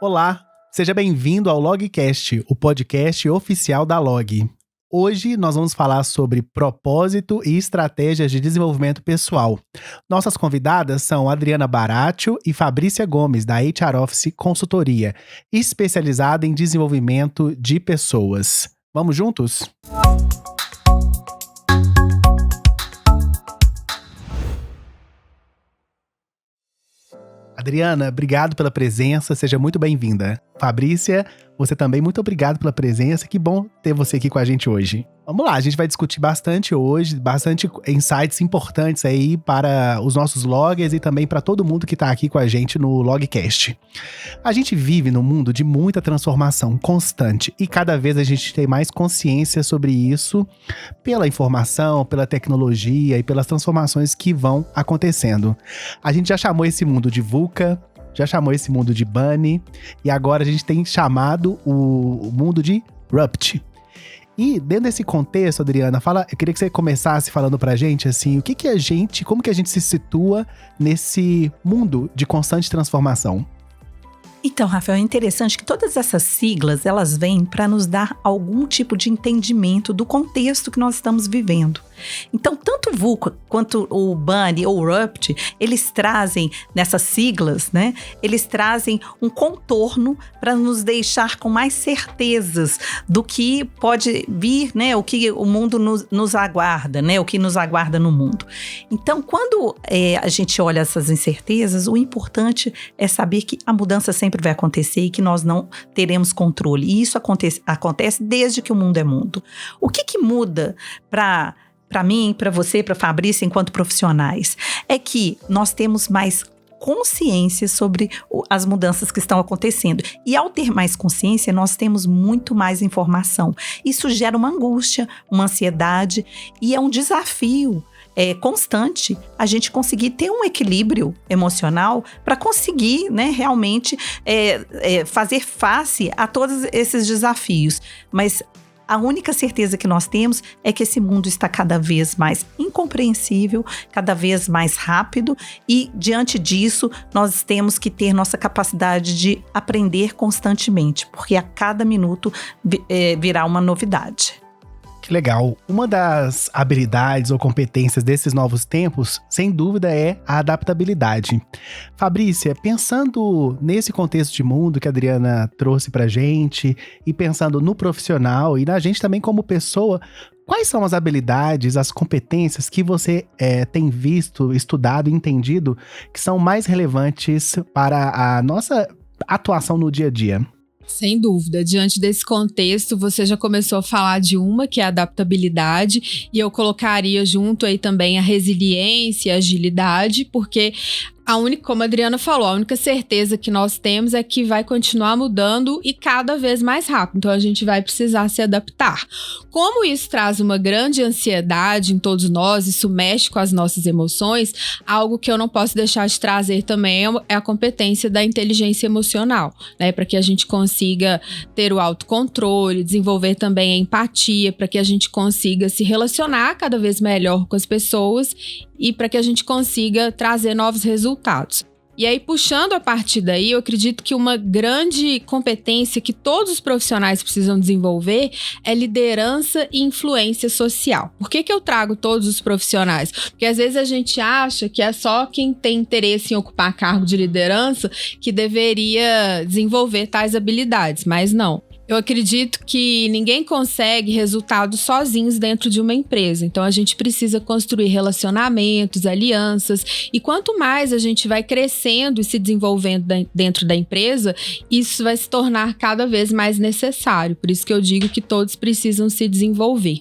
Olá, seja bem-vindo ao Logcast, o podcast oficial da Log. Hoje nós vamos falar sobre propósito e estratégias de desenvolvimento pessoal. Nossas convidadas são Adriana Baratio e Fabrícia Gomes, da HR Office Consultoria, especializada em desenvolvimento de pessoas. Vamos juntos? Adriana, obrigado pela presença, seja muito bem-vinda. Fabrícia, você também, muito obrigado pela presença, que bom ter você aqui com a gente hoje. Vamos lá, a gente vai discutir bastante hoje, bastante insights importantes aí para os nossos loggers e também para todo mundo que está aqui com a gente no Logcast. A gente vive num mundo de muita transformação constante e cada vez a gente tem mais consciência sobre isso pela informação, pela tecnologia e pelas transformações que vão acontecendo. A gente já chamou esse mundo de VUCA, já chamou esse mundo de Bunny e agora a gente tem chamado o mundo de Rupt. E dentro desse contexto, Adriana, eu queria que você começasse falando pra gente, assim, como que a gente se situa nesse mundo de constante transformação? Então, Rafael, é interessante que todas essas siglas, elas vêm para nos dar algum tipo de entendimento do contexto que nós estamos vivendo. Então, tanto o VUCA quanto o Bunny ou o Rupt, eles trazem, nessas siglas, né? Eles trazem um contorno para nos deixar com mais certezas do que pode vir, né? O que o mundo nos aguarda, né? O que nos aguarda no mundo. Então, quando a gente olha essas incertezas, o importante é saber que a mudança sempre vai acontecer e que nós não teremos controle. E isso acontece desde que o mundo é mundo. O que muda para mim, para você, para Fabrícia, enquanto profissionais, é que nós temos mais consciência sobre as mudanças que estão acontecendo. E ao ter mais consciência, nós temos muito mais informação. Isso gera uma angústia, uma ansiedade e é um desafio constante a gente conseguir ter um equilíbrio emocional para conseguir, né, realmente fazer face a todos esses desafios. Mas a única certeza que nós temos é que esse mundo está cada vez mais incompreensível, cada vez mais rápido e, diante disso, nós temos que ter nossa capacidade de aprender constantemente, porque a cada minuto virá uma novidade. Que legal. Uma das habilidades ou competências desses novos tempos, sem dúvida, é a adaptabilidade. Fabrícia, pensando nesse contexto de mundo que a Adriana trouxe pra gente, e pensando no profissional e na gente também como pessoa, quais são as habilidades, as competências que você tem visto, estudado e entendido que são mais relevantes para a nossa atuação no dia a dia? Sem dúvida, diante desse contexto, você já começou a falar de uma, que é a adaptabilidade, e eu colocaria junto aí também a resiliência e a agilidade, porque como a Adriana falou, a única certeza que nós temos é que vai continuar mudando e cada vez mais rápido. Então, a gente vai precisar se adaptar. Como isso traz uma grande ansiedade em todos nós, isso mexe com as nossas emoções, algo que eu não posso deixar de trazer também é a competência da inteligência emocional, né? Para que a gente consiga ter o autocontrole, desenvolver também a empatia, para que a gente consiga se relacionar cada vez melhor com as pessoas e para que a gente consiga trazer novos resultados. E aí, puxando a partir daí, eu acredito que uma grande competência que todos os profissionais precisam desenvolver é liderança e influência social. Por que eu trago todos os profissionais? Porque às vezes a gente acha que é só quem tem interesse em ocupar cargo de liderança que deveria desenvolver tais habilidades, mas não. Eu acredito que ninguém consegue resultados sozinhos dentro de uma empresa. Então, a gente precisa construir relacionamentos, alianças. E quanto mais a gente vai crescendo e se desenvolvendo dentro da empresa, isso vai se tornar cada vez mais necessário. Por isso que eu digo que todos precisam se desenvolver.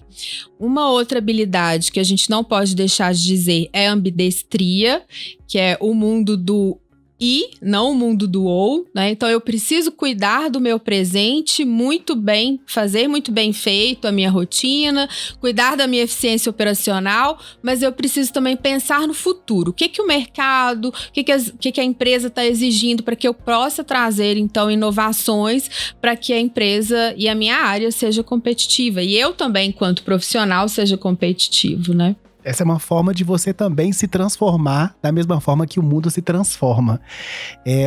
Uma outra habilidade que a gente não pode deixar de dizer é a ambidestria, que é o mundo do e, não o mundo do ou, né? Então eu preciso cuidar do meu presente muito bem, fazer muito bem feito a minha rotina, cuidar da minha eficiência operacional, mas eu preciso também pensar no futuro. O que o mercado, o que a empresa está exigindo para que eu possa trazer, então, inovações para que a empresa e a minha área seja competitiva. E eu também, enquanto profissional, seja competitivo, né? Essa é uma forma de você também se transformar da mesma forma que o mundo se transforma.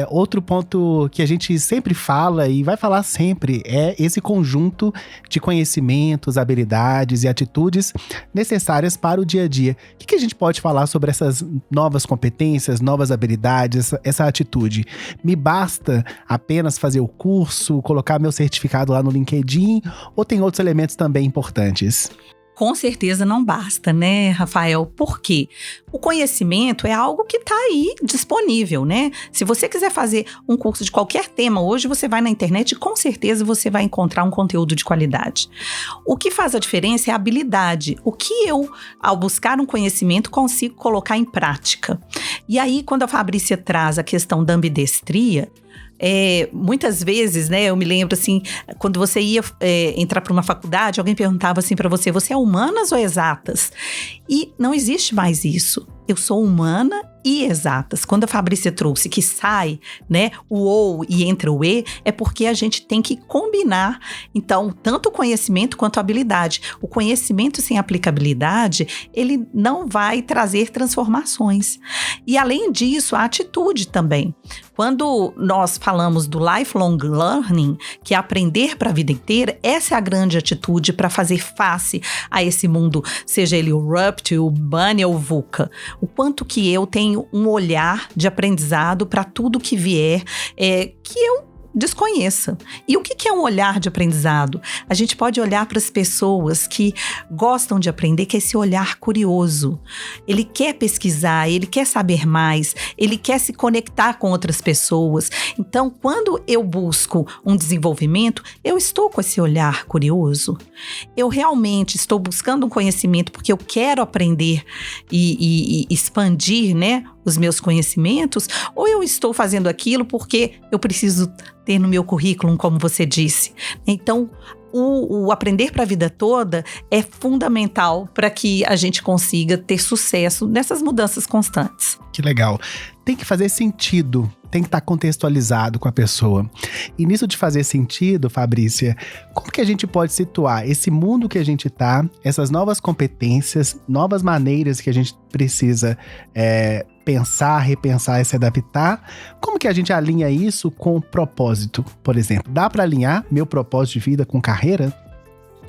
Outro ponto que a gente sempre fala e vai falar sempre é esse conjunto de conhecimentos, habilidades e atitudes necessárias para o dia a dia. O que a gente pode falar sobre essas novas competências, novas habilidades, essa atitude? Me basta apenas fazer o curso, colocar meu certificado lá no LinkedIn, ou tem outros elementos também importantes? Com certeza não basta, né, Rafael? Por quê? O conhecimento é algo que está aí disponível, né? Se você quiser fazer um curso de qualquer tema hoje, você vai na internet e com certeza você vai encontrar um conteúdo de qualidade. O que faz a diferença é a habilidade. O que eu, ao buscar um conhecimento, consigo colocar em prática. E aí, quando a Fabrícia traz a questão da ambidestria, muitas vezes, né, eu me lembro assim, quando você ia entrar para uma faculdade, alguém perguntava assim para você, você é humanas ou exatas? E não existe mais isso. Eu sou humana e exatas. Quando a Fabrícia trouxe que sai, né, o ou e entra o e, é porque a gente tem que combinar, então, tanto o conhecimento quanto a habilidade. O conhecimento sem aplicabilidade, ele não vai trazer transformações. E além disso, a atitude também. Quando nós falamos do lifelong learning, que é aprender para a vida inteira, essa é a grande atitude para fazer face a esse mundo, seja ele o RUPT, o BUNY ou o VUCA. O quanto que eu tenho um olhar de aprendizado para tudo que vier, que eu desconheça. E o que é um olhar de aprendizado? A gente pode olhar para as pessoas que gostam de aprender, que é esse olhar curioso. Ele quer pesquisar, ele quer saber mais, ele quer se conectar com outras pessoas. Então, quando eu busco um desenvolvimento, eu estou com esse olhar curioso. Eu realmente estou buscando um conhecimento porque eu quero aprender e expandir, né, os meus conhecimentos, ou eu estou fazendo aquilo porque eu preciso ter no meu currículo, como você disse. Então, o aprender para a vida toda é fundamental para que a gente consiga ter sucesso nessas mudanças constantes. Que legal. Tem que fazer sentido, tem que estar contextualizado com a pessoa. E nisso de fazer sentido, Fabrícia, como que a gente pode situar esse mundo que a gente está, essas novas competências, novas maneiras que a gente precisa pensar, repensar e se adaptar? Como que a gente alinha isso com o propósito, por exemplo? Dá para alinhar meu propósito de vida com carreira?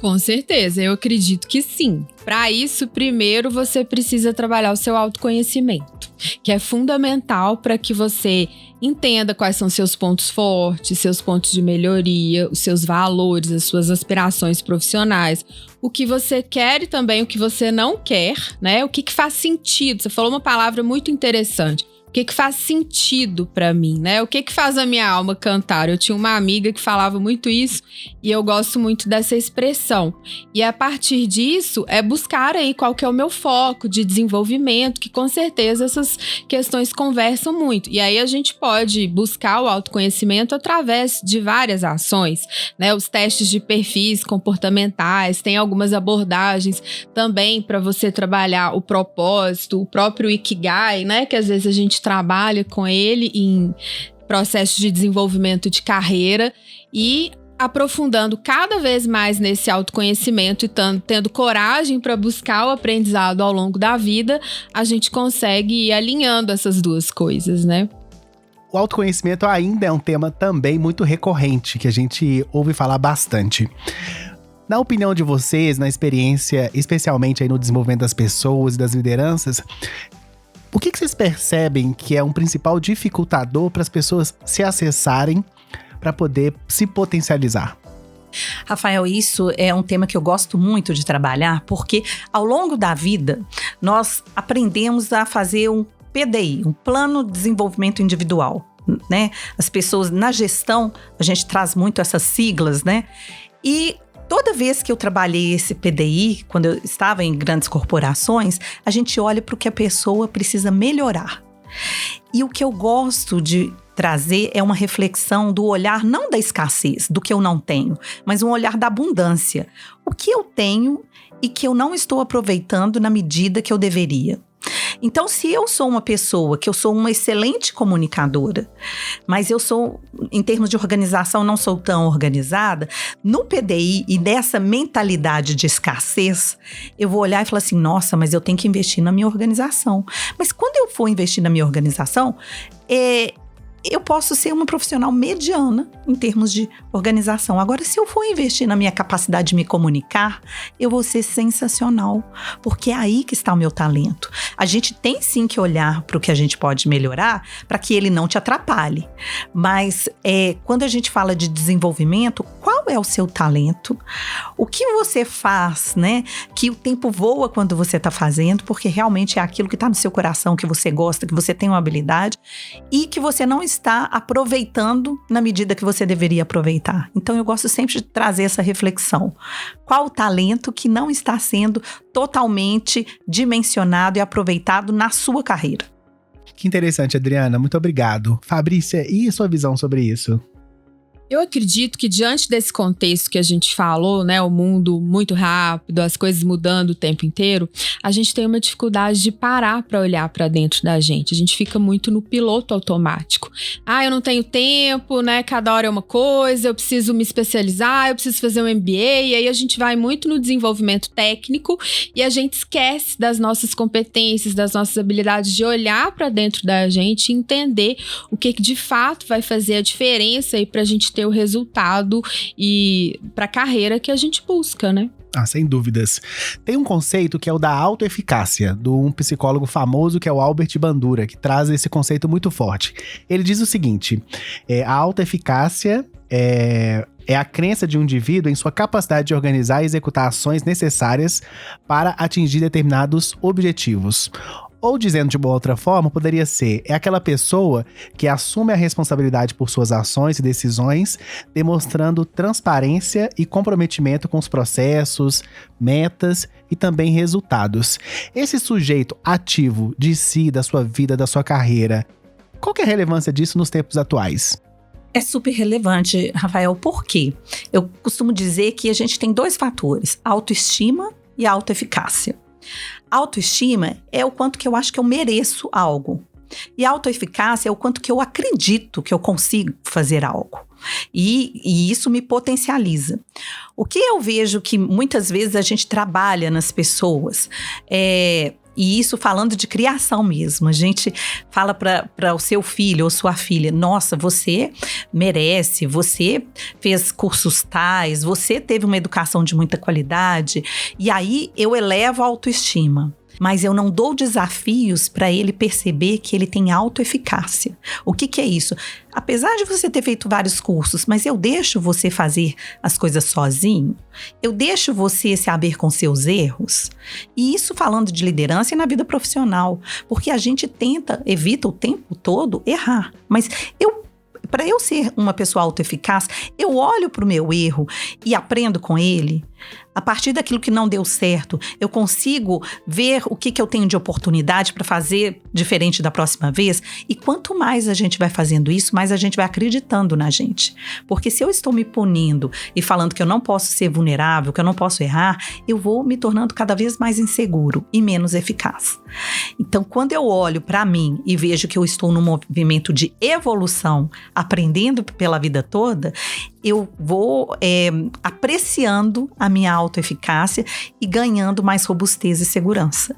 Com certeza, eu acredito que sim. Para isso, primeiro você precisa trabalhar o seu autoconhecimento, que é fundamental para que você entenda quais são seus pontos fortes, seus pontos de melhoria, os seus valores, as suas aspirações profissionais, o que você quer e também o que você não quer, né? O que faz sentido. Você falou uma palavra muito interessante. O que faz sentido pra mim, né? O que faz a minha alma cantar? Eu tinha uma amiga que falava muito isso e eu gosto muito dessa expressão. E a partir disso, é buscar aí qual que é o meu foco de desenvolvimento, que com certeza essas questões conversam muito. E aí a gente pode buscar o autoconhecimento através de várias ações, né? Os testes de perfis comportamentais, tem algumas abordagens também para você trabalhar o propósito, o próprio Ikigai, né? Que às vezes a gente trabalha com ele em processos de desenvolvimento de carreira e aprofundando cada vez mais nesse autoconhecimento e tendo coragem para buscar o aprendizado ao longo da vida, a gente consegue ir alinhando essas duas coisas, né? O autoconhecimento ainda é um tema também muito recorrente, que a gente ouve falar bastante. Na opinião de vocês, na experiência, especialmente aí no desenvolvimento das pessoas e das lideranças, o que vocês percebem que é um principal dificultador para as pessoas se acessarem para poder se potencializar? Rafael, isso é um tema que eu gosto muito de trabalhar, porque ao longo da vida nós aprendemos a fazer um PDI, um Plano de Desenvolvimento Individual, né? As pessoas na gestão, a gente traz muito essas siglas, né? E toda vez que eu trabalhei esse PDI, quando eu estava em grandes corporações, a gente olha para o que a pessoa precisa melhorar. E o que eu gosto de trazer é uma reflexão do olhar não da escassez, do que eu não tenho, mas um olhar da abundância. O que eu tenho e que eu não estou aproveitando na medida que eu deveria. Então, se eu sou uma pessoa que eu sou uma excelente comunicadora, mas eu sou, em termos de organização, não sou tão organizada, no PDI e dessa mentalidade de escassez, eu vou olhar e falar assim, nossa, mas eu tenho que investir na minha organização. Mas quando eu for investir na minha organização, eu posso ser uma profissional mediana em termos de organização. Agora, se eu for investir na minha capacidade de me comunicar, eu vou ser sensacional, porque é aí que está o meu talento. A gente tem sim que olhar para o que a gente pode melhorar para que ele não te atrapalhe. Mas quando a gente fala de desenvolvimento, qual é o seu talento? O que você faz, né? Que o tempo voa quando você está fazendo, porque realmente é aquilo que está no seu coração, que você gosta, que você tem uma habilidade e que você não está aproveitando na medida que você deveria aproveitar. Então eu gosto sempre de trazer essa reflexão. Qual o talento que não está sendo totalmente dimensionado e aproveitado na sua carreira? Que interessante, Adriana. Muito obrigado. Fabrícia, e a sua visão sobre isso? Eu acredito que diante desse contexto que a gente falou, né, o mundo muito rápido, as coisas mudando o tempo inteiro, a gente tem uma dificuldade de parar para olhar para dentro da gente. A gente fica muito no piloto automático. Eu não tenho tempo, né? Cada hora é uma coisa, eu preciso me especializar, eu preciso fazer um MBA, e aí a gente vai muito no desenvolvimento técnico e a gente esquece das nossas competências, das nossas habilidades de olhar para dentro da gente e entender o que de fato vai fazer a diferença aí para a gente ter o resultado e para a carreira que a gente busca, né? Sem dúvidas. Tem um conceito que é o da autoeficácia, de um psicólogo famoso que é o Albert Bandura, que traz esse conceito muito forte. Ele diz o seguinte, a autoeficácia é a crença de um indivíduo em sua capacidade de organizar e executar ações necessárias para atingir determinados objetivos. Ou dizendo de uma outra forma, poderia ser, é aquela pessoa que assume a responsabilidade por suas ações e decisões, demonstrando transparência e comprometimento com os processos, metas e também resultados. Esse sujeito ativo de si, da sua vida, da sua carreira, qual que é a relevância disso nos tempos atuais? É super relevante, Rafael, por quê? Eu costumo dizer que a gente tem 2 fatores, autoestima e autoeficácia. Autoestima é o quanto que eu acho que eu mereço algo. E autoeficácia é o quanto que eu acredito que eu consigo fazer algo. E isso me potencializa. O que eu vejo que muitas vezes a gente trabalha nas pessoas e isso falando de criação mesmo. A gente fala para o seu filho ou sua filha, nossa, você merece, você fez cursos tais, você teve uma educação de muita qualidade. E aí eu elevo a autoestima. Mas eu não dou desafios para ele perceber que ele tem autoeficácia. O que é isso? Apesar de você ter feito vários cursos, mas eu deixo você fazer as coisas sozinho? Eu deixo você se abrir com seus erros? E isso falando de liderança e na vida profissional. Porque a gente evita o tempo todo errar. Mas para eu ser uma pessoa autoeficaz, eu olho para o meu erro e aprendo com ele. A partir daquilo que não deu certo, eu consigo ver o que eu tenho de oportunidade para fazer diferente da próxima vez. E quanto mais a gente vai fazendo isso, mais a gente vai acreditando na gente. Porque se eu estou me punindo e falando que eu não posso ser vulnerável, que eu não posso errar, eu vou me tornando cada vez mais inseguro e menos eficaz. Então, quando eu olho para mim e vejo que eu estou num movimento de evolução, aprendendo pela vida toda, eu vou apreciando a minha autoeficácia e ganhando mais robustez e segurança.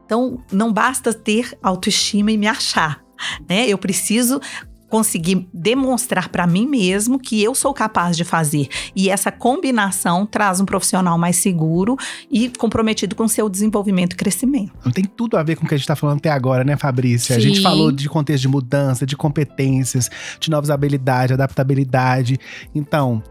Então, não basta ter autoestima e me achar, né? Eu preciso conseguir demonstrar para mim mesmo que eu sou capaz de fazer. E essa combinação traz um profissional mais seguro e comprometido com o seu desenvolvimento e crescimento. Tem tudo a ver com o que a gente está falando até agora, né, Fabrícia? Sim. A gente falou de contexto de mudança, de competências, de novas habilidades, adaptabilidade. Então,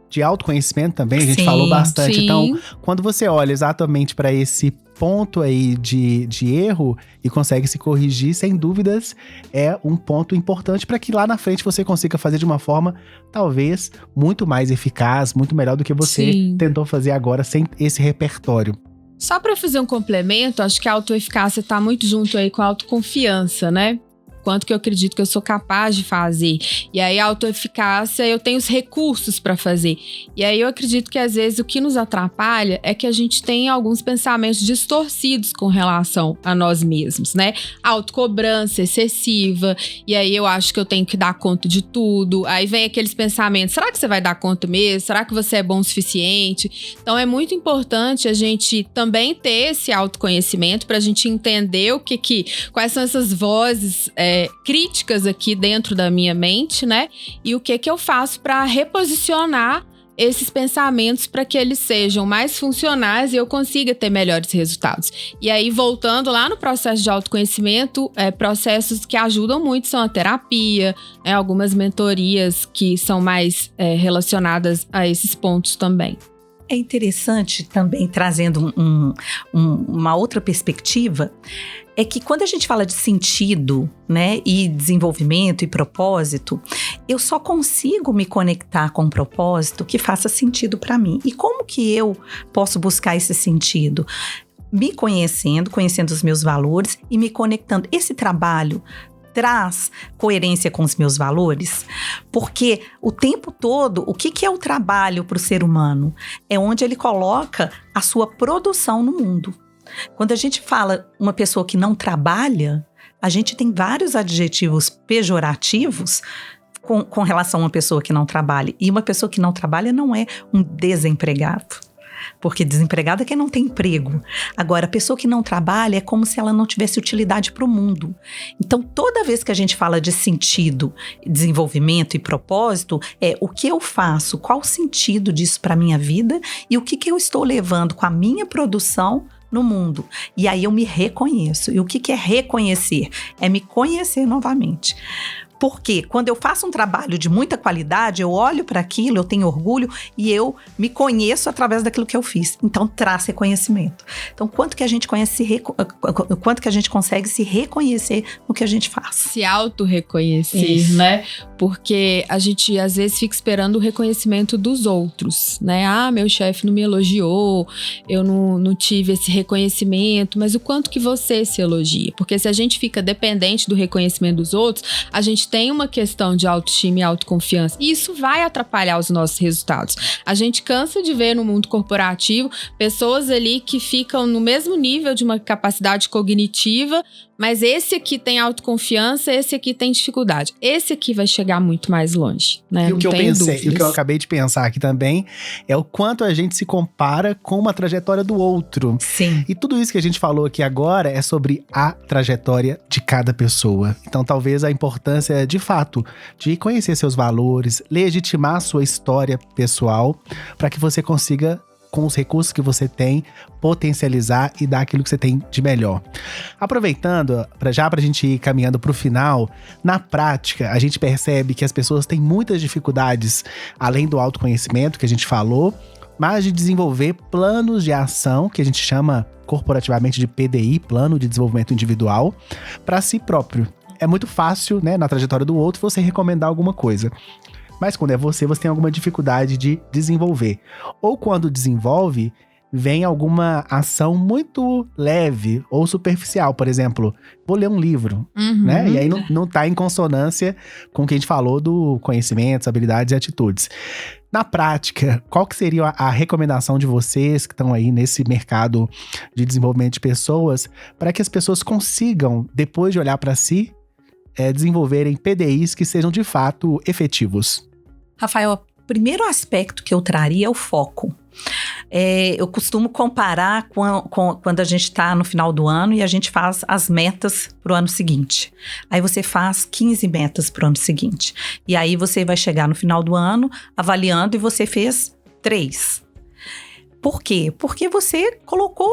de autoconhecimento também, a gente falou bastante. Sim. Então, quando você olha exatamente para esse ponto aí de erro e consegue se corrigir, sem dúvidas, é um ponto importante para que lá na frente você consiga fazer de uma forma, talvez, muito mais eficaz, muito melhor do que você tentou fazer agora sem esse repertório. Só para fazer um complemento, acho que a autoeficácia está muito junto aí com a autoconfiança, né? quanto que eu acredito que eu sou capaz de fazer. E aí a autoeficácia, eu tenho os recursos para fazer. E aí eu acredito que às vezes o que nos atrapalha é que a gente tem alguns pensamentos distorcidos com relação a nós mesmos, né? Autocobrança excessiva, e aí eu acho que eu tenho que dar conta de tudo. Aí vem aqueles pensamentos, será que você vai dar conta mesmo? Será que você é bom o suficiente? Então é muito importante a gente também ter esse autoconhecimento para a gente entender quais são essas vozes críticas aqui dentro da minha mente, né? E o que eu faço para reposicionar esses pensamentos para que eles sejam mais funcionais e eu consiga ter melhores resultados. E aí, voltando lá no processo de autoconhecimento, processos que ajudam muito são a terapia, algumas mentorias que são mais relacionadas a esses pontos também. É interessante também, trazendo uma outra perspectiva, é que quando a gente fala de sentido, né, e desenvolvimento e propósito, eu só consigo me conectar com um propósito que faça sentido para mim. E como que eu posso buscar esse sentido? Me conhecendo os meus valores e me conectando. Esse trabalho traz coerência com os meus valores? Porque o tempo todo, o que é o trabalho para o ser humano? É onde ele coloca a sua produção no mundo. Quando a gente fala uma pessoa que não trabalha, a gente tem vários adjetivos pejorativos com relação a uma pessoa que não trabalha. E uma pessoa que não trabalha não é um desempregado. Porque desempregado é quem não tem emprego. Agora, a pessoa que não trabalha é como se ela não tivesse utilidade para o mundo. Então, toda vez que a gente fala de sentido, desenvolvimento e propósito, o que eu faço, qual o sentido disso para a minha vida e o que eu estou levando com a minha produção no mundo. E aí eu me reconheço. E o que é reconhecer? É me conhecer novamente. Porque quando eu faço um trabalho de muita qualidade, eu olho para aquilo, eu tenho orgulho e eu me conheço através daquilo que eu fiz. Então, traz reconhecimento. Então, quanto que a gente consegue se reconhecer no que a gente faz? Se auto-reconhecer, né? Porque a gente, às vezes, fica esperando o reconhecimento dos outros, né? Ah, meu chefe não me elogiou, eu não tive esse reconhecimento, mas o quanto que você se elogia? Porque se a gente fica dependente do reconhecimento dos outros, a gente tem uma questão de autoestima e autoconfiança, e isso vai atrapalhar os nossos resultados. A gente cansa de ver no mundo corporativo pessoas ali que ficam no mesmo nível de uma capacidade cognitiva, mas esse aqui tem autoconfiança, esse aqui tem dificuldade. Esse aqui vai chegar muito mais longe, né? E o que eu pensei, e o que eu acabei de pensar aqui também, é o quanto a gente se compara com uma trajetória do outro. Sim. E tudo isso que a gente falou aqui agora é sobre a trajetória de cada pessoa. Então, talvez a importância, de fato, de conhecer seus valores, legitimar a sua história pessoal, para que você consiga, com os recursos que você tem, potencializar e dar aquilo que você tem de melhor. Aproveitando, pra gente ir caminhando pro final, na prática, a gente percebe que as pessoas têm muitas dificuldades, além do autoconhecimento que a gente falou, mas de desenvolver planos de ação, que a gente chama corporativamente de PDI, Plano de Desenvolvimento Individual, para si próprio. É muito fácil, né, na trajetória do outro, você recomendar alguma coisa. Mas quando é você tem alguma dificuldade de desenvolver. Ou quando desenvolve, vem alguma ação muito leve ou superficial. Por exemplo, vou ler um livro, né? E aí não tá em consonância com o que a gente falou do conhecimentos, habilidades e atitudes. Na prática, qual que seria a recomendação de vocês que estão aí nesse mercado de desenvolvimento de pessoas, para que as pessoas consigam, depois de olhar para si, desenvolverem PDIs que sejam de fato efetivos? Rafael, o primeiro aspecto que eu traria é o foco. Eu costumo comparar quando a gente está no final do ano e a gente faz as metas para o ano seguinte. Aí você faz 15 metas para o ano seguinte. E aí você vai chegar no final do ano avaliando e você fez 3. Por quê? Porque você colocou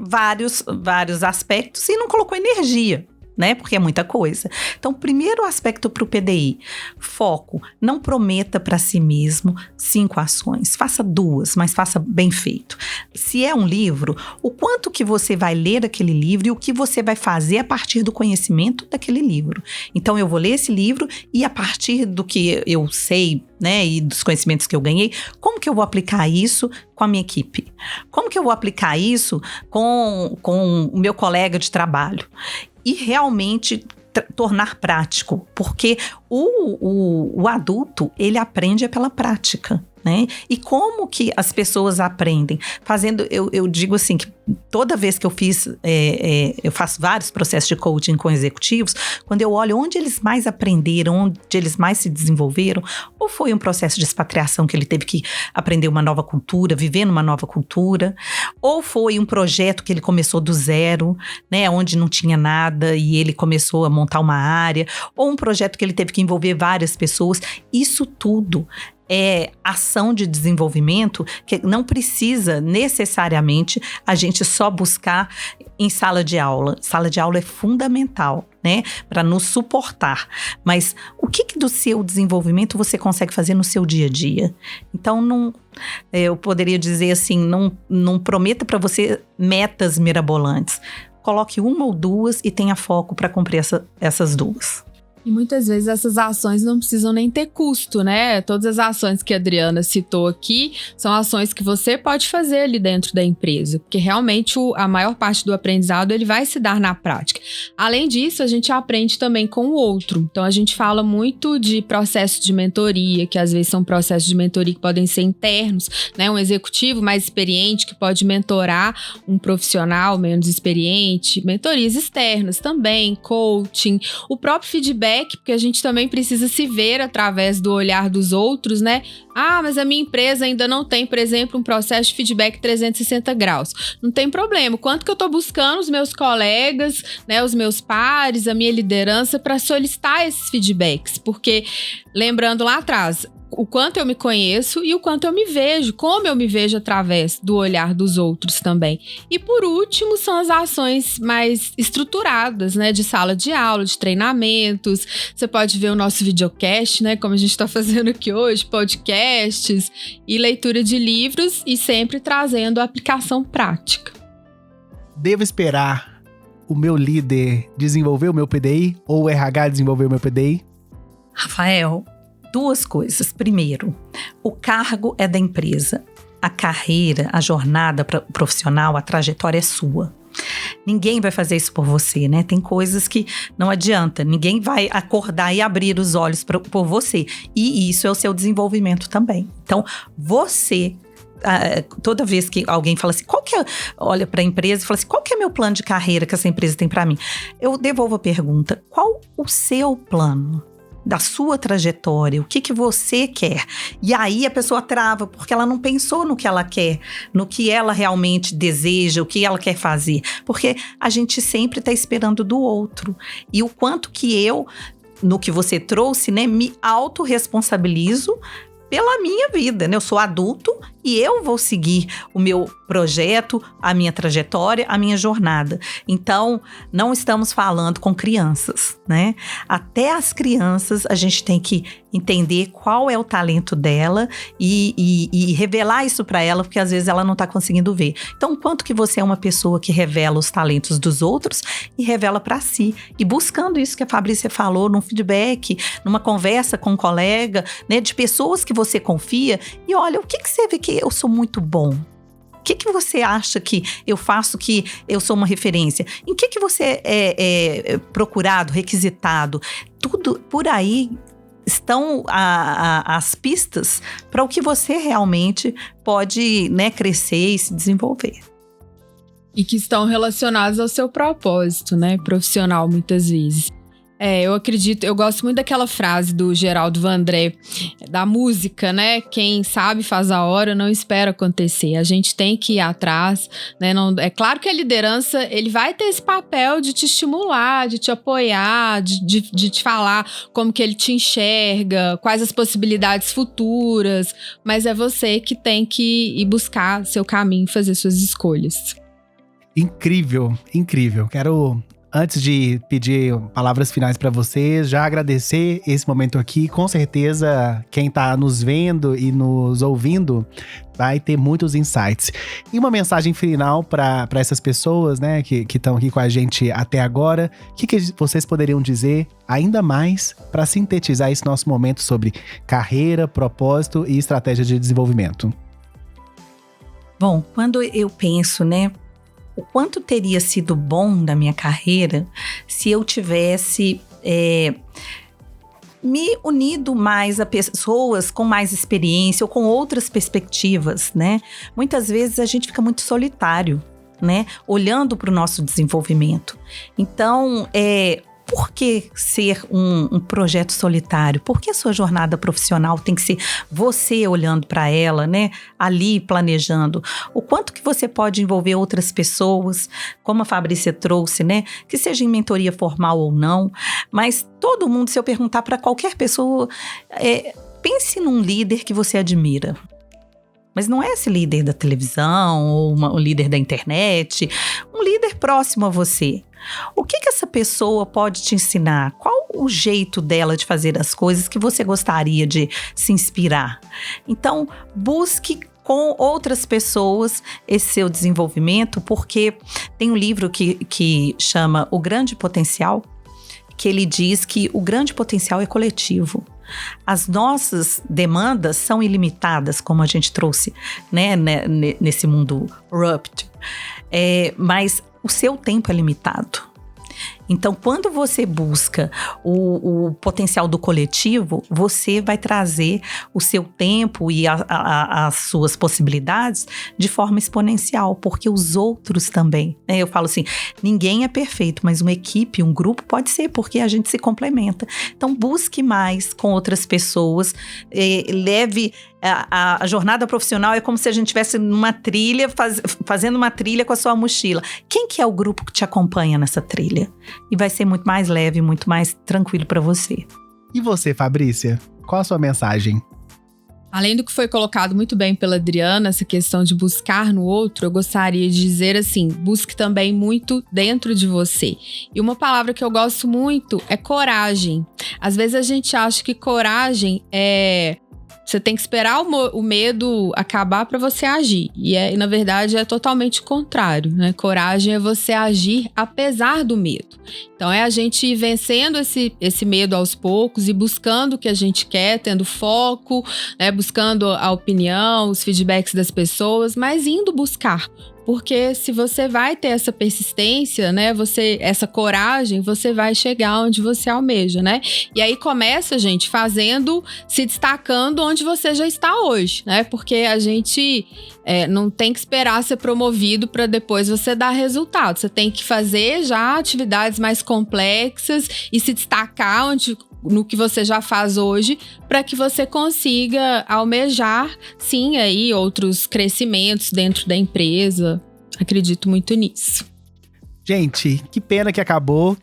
vários aspectos e não colocou energia, né? Porque é muita coisa. Então, primeiro aspecto para o PDI, foco. Não prometa para si mesmo 5 ações. Faça 2, mas faça bem feito. Se é um livro, o quanto que você vai ler aquele livro e o que você vai fazer a partir do conhecimento daquele livro. Então, eu vou ler esse livro e a partir do que eu sei, né, e dos conhecimentos que eu ganhei, como que eu vou aplicar isso com a minha equipe? Como que eu vou aplicar isso com o meu colega de trabalho? E realmente tornar prático, porque o adulto, ele aprende pela prática, né? E como que as pessoas aprendem? Fazendo, eu digo assim, que toda vez que eu faço vários processos de coaching com executivos, quando eu olho onde eles mais aprenderam, onde eles mais se desenvolveram, ou foi um processo de expatriação que ele teve que aprender uma nova cultura, viver numa nova cultura, ou foi um projeto que ele começou do zero, né, onde não tinha nada e ele começou a montar uma área, ou um projeto que ele teve que envolver várias pessoas. Isso tudo é ação de desenvolvimento que não precisa necessariamente a gente só buscar em sala de aula. Sala de aula é fundamental, né, para nos suportar. Mas o que do seu desenvolvimento você consegue fazer no seu dia a dia? Então, eu poderia dizer assim, não prometa para você metas mirabolantes. Coloque uma ou duas e tenha foco para cumprir essas duas. E muitas vezes essas ações não precisam nem ter custo, né? Todas as ações que a Adriana citou aqui são ações que você pode fazer ali dentro da empresa, porque realmente a maior parte do aprendizado ele vai se dar na prática. Além disso, a gente aprende também com o outro. Então, a gente fala muito de processos de mentoria, que às vezes são processos de mentoria que podem ser internos, né? Um executivo mais experiente que pode mentorar um profissional menos experiente, mentorias externas também, coaching, o próprio feedback, porque a gente também precisa se ver através do olhar dos outros, né? Mas a minha empresa ainda não tem, por exemplo, um processo de feedback 360 graus. Não tem problema. Quanto que eu tô buscando os meus colegas, né, os meus pares, a minha liderança para solicitar esses feedbacks? Porque, lembrando lá atrás, o quanto eu me conheço e o quanto eu me vejo, como eu me vejo através do olhar dos outros também. E por último, são as ações mais estruturadas, né, de sala de aula, de treinamentos. Você pode ver o nosso videocast, né, como a gente está fazendo aqui hoje, podcasts e leitura de livros e sempre trazendo a aplicação prática. Devo esperar o meu líder desenvolver o meu PDI ou o RH desenvolver o meu PDI? Rafael, duas coisas. Primeiro, o cargo é da empresa. A carreira, a jornada profissional, a trajetória é sua. Ninguém vai fazer isso por você, né? Tem coisas que não adianta. Ninguém vai acordar e abrir os olhos por você. E isso é o seu desenvolvimento também. Então, você... toda vez que alguém fala assim, olha para a empresa e fala assim, qual que é meu plano de carreira que essa empresa tem para mim? Eu devolvo a pergunta, qual o seu plano? Da sua trajetória, o que você quer. E aí a pessoa trava, porque ela não pensou no que ela quer, no que ela realmente deseja, o que ela quer fazer. Porque a gente sempre está esperando do outro. E o quanto que eu, no que você trouxe, né, me autorresponsabilizo pela minha vida, né? Eu sou adulto e eu vou seguir o meu projeto, a minha trajetória, a minha jornada. Então, não estamos falando com crianças, né? Até as crianças, a gente tem que entender qual é o talento dela e revelar isso para ela, porque às vezes ela não está conseguindo ver. Então, quanto que você é uma pessoa que revela os talentos dos outros e revela para si. E buscando isso que a Fabrícia falou, num feedback, numa conversa com um colega, né? De pessoas que você confia. E olha, o que você vê que eu sou muito bom? O que você acha que eu faço que eu sou uma referência? Em que você é procurado, requisitado? Tudo por aí estão as pistas para o que você realmente pode, né, crescer e se desenvolver. E que estão relacionados ao seu propósito, né, profissional, muitas vezes. Eu acredito, eu gosto muito daquela frase do Geraldo Vandré, da música, né? Quem sabe faz a hora, não espera acontecer. A gente tem que ir atrás, né? Não, é claro que a liderança, ele vai ter esse papel de te estimular, de te apoiar, de te falar como que ele te enxerga, quais as possibilidades futuras, mas é você que tem que ir buscar seu caminho, fazer suas escolhas. Incrível, incrível. Quero... Antes de pedir palavras finais para vocês, já agradecer esse momento aqui. Com certeza, quem tá nos vendo e nos ouvindo vai ter muitos insights. E uma mensagem final para essas pessoas, né, que estão aqui com a gente até agora. O que vocês poderiam dizer ainda mais para sintetizar esse nosso momento sobre carreira, propósito e estratégia de desenvolvimento? Bom, quando eu penso, né, o quanto teria sido bom na minha carreira se eu tivesse me unido mais a pessoas com mais experiência ou com outras perspectivas, né? Muitas vezes a gente fica muito solitário, né? Olhando para o nosso desenvolvimento. Então, por que ser um projeto solitário? Por que a sua jornada profissional tem que ser você olhando para ela, né? Ali planejando. O quanto que você pode envolver outras pessoas, como a Fabrícia trouxe, né? Que seja em mentoria formal ou não. Mas todo mundo, se eu perguntar para qualquer pessoa, pense num líder que você admira. Mas não é esse líder da televisão ou um líder da internet, um líder próximo a você. O que essa pessoa pode te ensinar? Qual o jeito dela de fazer as coisas que você gostaria de se inspirar? Então, busque com outras pessoas esse seu desenvolvimento, porque tem um livro que chama O Grande Potencial, que ele diz que o grande potencial é coletivo. As nossas demandas são ilimitadas, como a gente trouxe, né, nesse mundo Rupt, mas o seu tempo é limitado. Então, quando você busca o potencial do coletivo, você vai trazer o seu tempo e as suas possibilidades de forma exponencial, porque os outros também, né? Eu falo assim, ninguém é perfeito, mas uma equipe, um grupo pode ser, porque a gente se complementa. Então, busque mais com outras pessoas, leve... A jornada profissional é como se a gente estivesse numa trilha, fazendo uma trilha com a sua mochila. Quem que é o grupo que te acompanha nessa trilha? E vai ser muito mais leve, muito mais tranquilo para você. E você, Fabrícia? Qual a sua mensagem? Além do que foi colocado muito bem pela Adriana, essa questão de buscar no outro, eu gostaria de dizer assim, busque também muito dentro de você. E uma palavra que eu gosto muito é coragem. Às vezes a gente acha que coragem você tem que esperar o medo acabar para você agir. E na verdade é totalmente o contrário, né? Coragem é você agir apesar do medo. Então é a gente ir vencendo esse medo aos poucos e buscando o que a gente quer, tendo foco, né? Buscando a opinião, os feedbacks das pessoas, mas indo buscar. Porque se você vai ter essa persistência, né, essa coragem, você vai chegar onde você almeja, né? E aí começa, gente, se destacando onde você já está hoje, né? Porque a gente não tem que esperar ser promovido para depois você dar resultado. Você tem que fazer já atividades mais complexas e se destacar no que você já faz hoje, para que você consiga almejar, sim, aí outros crescimentos dentro da empresa. Acredito muito nisso. Gente, que pena que acabou.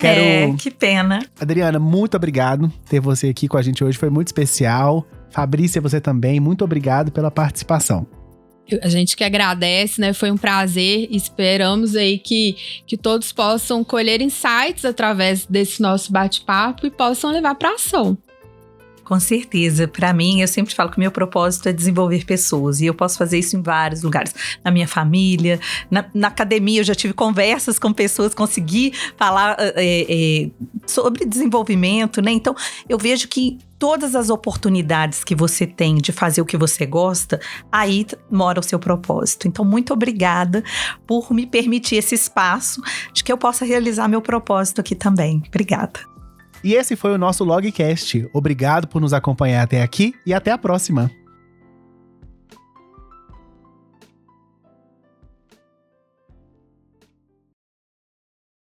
Que pena. Adriana, muito obrigado por ter você aqui com a gente hoje, foi muito especial. Fabrícia, você também, muito obrigado pela participação. A gente que agradece, né? Foi um prazer. Esperamos aí que todos possam colher insights através desse nosso bate-papo e possam levar para ação. Com certeza. Para mim, eu sempre falo que o meu propósito é desenvolver pessoas. E eu posso fazer isso em vários lugares. Na minha família, na academia, eu já tive conversas com pessoas, consegui falar sobre desenvolvimento, né? Então, eu vejo que todas as oportunidades que você tem de fazer o que você gosta, aí mora o seu propósito. Então, muito obrigada por me permitir esse espaço de que eu possa realizar meu propósito aqui também. Obrigada. E esse foi o nosso Logcast. Obrigado por nos acompanhar até aqui e até a próxima.